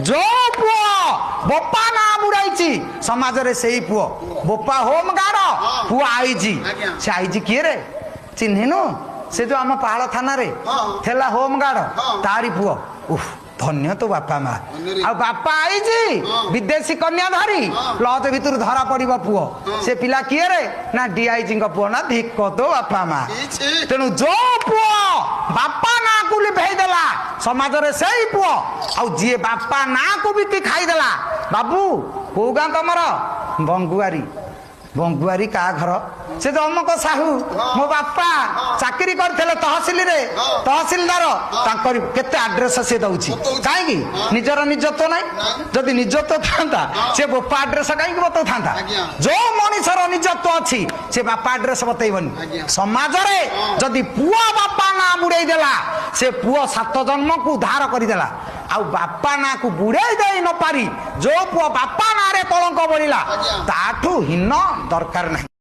जो पुओ बोपा ना बुड़ाई समाज रे से पुओ बोपा होम गार्ड पुओ आईजी से आईजी किए रे चिन्हिनु से जो आम पाहाड़ थाना रे थेला होम गार्ड तारी पुओ उफ धन्य तो बापा माँ आ बापा आईजी विदेशी कन्या धरी लज भितर धरा पड़ो पुओ से पिला किए रे ना डीआईजी पुओ ना धिक तो बापा माँ तेणु जो पुओ बापा ना को लिभेदेला समाज रे से पुओ आ जी बापा ना को भी खाईदेला बाबू कौ गाँ तुमर बंगुआरी बंगुआरी का घर से जो अमक साहू मो बापा चाकरी करते तहसिल रे तहसिलदार केते आड्रेस से दउछि कहीं निजर निजत्व ना जदि निजत्व था से बापा आड्रेस कहीं बता था जो मनीषर निजत्व अच्छी से बापा आड्रेस बतईबनी समाज रे जदि पुआ बापा ना बुड़े देला से पुआ 7 जन्म को उद्धार करदेला आ बापा ना को बुड़े दे न पारी जो पुआ बापा ना रे कलंक बोलिला ताठू हिन्न दरकार नहीं।